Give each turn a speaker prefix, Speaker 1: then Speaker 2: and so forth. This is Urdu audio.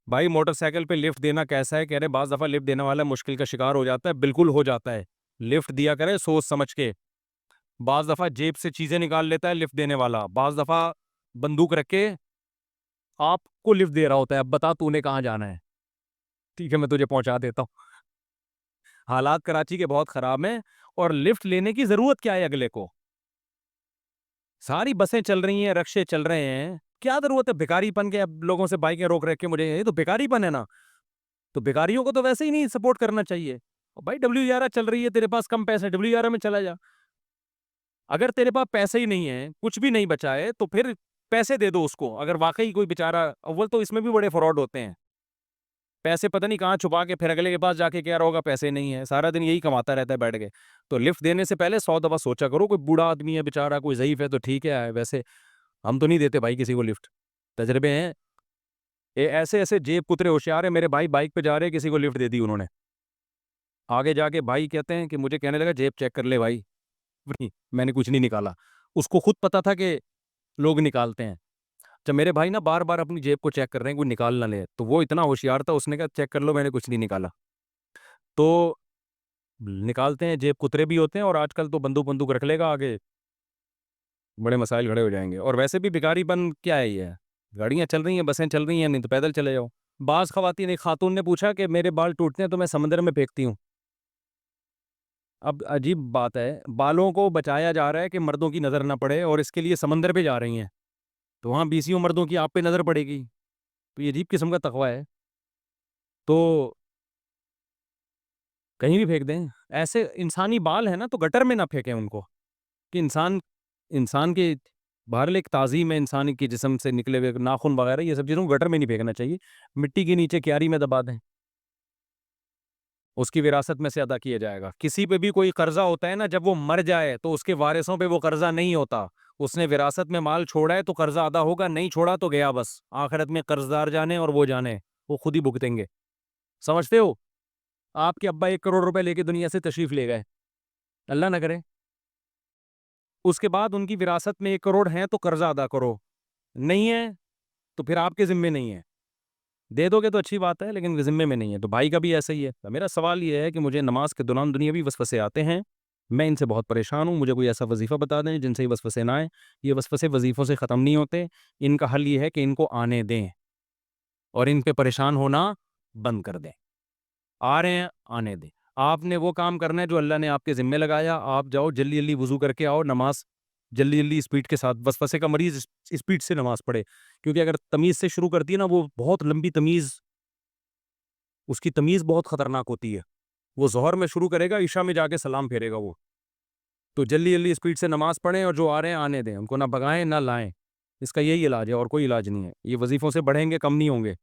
Speaker 1: بھائی موٹر سائیکل پہ لفٹ دینا کیسا ہے؟ کہہ رہے بعض دفعہ لفٹ دینے والا مشکل کا شکار ہو جاتا ہے. بالکل ہو جاتا ہے. لفٹ دیا کرے سوچ سمجھ کے. بعض دفعہ جیب سے چیزیں نکال لیتا ہے لفٹ دینے والا. بعض دفعہ بندوق رکھ کے آپ کو لفٹ دے رہا ہوتا ہے, اب بتا تو نے کہاں جانا ہے, ٹھیک ہے میں تجھے پہنچا دیتا ہوں. حالات کراچی کے بہت خراب ہیں, اور لفٹ لینے کی ضرورت کیا ہے اگلے کو؟ ساری بسیں چل رہی ہیں, رکشے چل رہے ہیں, کیا ضرورت ہے بھکاری پن کے اب لوگوں سے بائکیں روک رکھ کے؟ مجھے یہ تو بھکاری پن ہے نا. تو بھکاریوں کو تو ویسے ہی نہیں سپورٹ کرنا چاہیے. بھائی WR چل رہی ہے, تیرے پاس کم پیسے, WR میں چلا جا. اگر تیرے پاس پیسے ہی نہیں ہے, کچھ بھی نہیں بچا ہے, تو پھر پیسے دے دو اس کو. اگر واقعی کوئی بےچارا, اول تو اس میں بھی بڑے فراڈ ہوتے ہیں, پیسے پتہ نہیں کہاں چھپا کے پھر اگلے کے پاس جا کے کیا ہوگا, پیسے نہیں ہے, سارا دن یہی کماتا رہتا ہے بیٹھ کے. تو لفٹ دینے سے پہلے 100 دفعہ سوچا کرو. کوئی بوڑھا آدمی ہے بےچارا, کوئی ضعیف ہے تو ٹھیک ہے, ویسے ہم تو نہیں دیتے بھائی کسی کو لفٹ. تجربے ہیں ایسے ایسے جیب کترے ہوشیار ہیں. میرے بھائی بائک پہ جا رہے, کسی کو لفٹ دے دی انہوں نے. آگے جا کے بھائی کہتے ہیں کہ مجھے کہنے لگا جیب چیک کر لے بھائی. میں نے کچھ نہیں نکالا. اس کو خود پتا تھا کہ لوگ نکالتے ہیں. جب میرے بھائی نا بار بار اپنی جیب کو چیک کر رہے ہیں کوئی نکال نہ لے, تو وہ اتنا ہوشیار تھا, اس نے کہا چیک کر لو میں نے کچھ نہیں نکالا. تو نکالتے ہیں, جیب کترے بھی ہوتے ہیں, اور آج کل تو بندوق رکھ لے گا آگے, بڑے مسائل کھڑے ہو جائیں گے. اور ویسے بھی بھکاری پن کیا ہے یہ, گاڑیاں چل رہی ہیں, بسیں چل رہی ہیں, نہیں تو پیدل چلے جاؤ. بعض خواتین, ایک خاتون نے پوچھا کہ میرے بال ٹوٹتے ہیں تو میں سمندر میں پھینکتی ہوں. اب عجیب بات ہے, بالوں کو بچایا جا رہا ہے کہ مردوں کی نظر نہ پڑے, اور اس کے لیے سمندر پہ جا رہی ہیں, تو وہاں 20 مردوں کی آپ پہ نظر پڑے گی. تو یہ عجیب قسم کا تقوی ہے. تو کہیں بھی پھینک دیں. ایسے انسانی بال ہیں نا, تو گٹر میں نہ پھینکیں ان کو, کہ انسان کے باہر ایک تعظیم ہے, انسان کے جسم سے نکلے ہوئے ناخن وغیرہ, یہ سب چیزوں کو گٹر میں نہیں پھینکنا چاہیے. مٹی کے نیچے کیاری میں دبا دیں, اس کی وراثت میں سے ادا کیا جائے گا. کسی پہ بھی کوئی قرضہ ہوتا ہے نا, جب وہ مر جائے تو اس کے وارثوں پہ وہ قرضہ نہیں ہوتا. اس نے وراثت میں مال چھوڑا ہے تو قرضہ ادا ہوگا, نہیں چھوڑا تو گیا بس. آخرت میں قرضدار جانے اور وہ جانے, وہ خود ہی بھگتیں گے. سمجھتے ہو؟ آپ کے ابا 1 کروڑ روپے لے کے دنیا سے تشریف لے گئے, اللہ نہ کرے, اس کے بعد ان کی وراثت میں 1 کروڑ ہیں تو قرضہ ادا کرو, نہیں ہے تو پھر آپ کے ذمے نہیں ہے. دے دو گے تو اچھی بات ہے, لیکن ذمے میں نہیں ہے. تو بھائی کا بھی ایسا ہی ہے. میرا سوال یہ ہے کہ مجھے نماز کے دوران دنیاوی وسوسے آتے ہیں, میں ان سے بہت پریشان ہوں. مجھے کوئی ایسا وظیفہ بتا دیں جن سے یہ وسوسے نہ آئیں. یہ وسوسے وظیفوں سے ختم نہیں ہوتے. ان کا حل یہ ہے کہ ان کو آنے دیں, اور ان پہ پریشان ہونا بند کر دیں. آ رہے ہیں, آنے دیں. آپ نے وہ کام کرنا ہے جو اللہ نے آپ کے ذمے لگایا. آپ جاؤ جلدی جلدی وضو کر کے آؤ, نماز جلدی جلدی اسپیڈ کے ساتھ. وسوسے کا مریض اسپیڈ سے نماز پڑھے, کیونکہ اگر تمیز سے شروع کرتی ہے نا, وہ بہت لمبی تمیز, اس کی تمیز بہت خطرناک ہوتی ہے. وہ ظہر میں شروع کرے گا, عشاء میں جا کے سلام پھیرے گا وہ. تو جلدی جلدی اسپیڈ سے نماز پڑھیں, اور جو آ رہے ہیں آنے دیں, ان کو نہ بھگائیں نہ لائیں. اس کا یہی علاج ہے, اور کوئی علاج نہیں ہے. یہ وظیفوں سے بڑھیں گے, کم نہیں ہوں گے.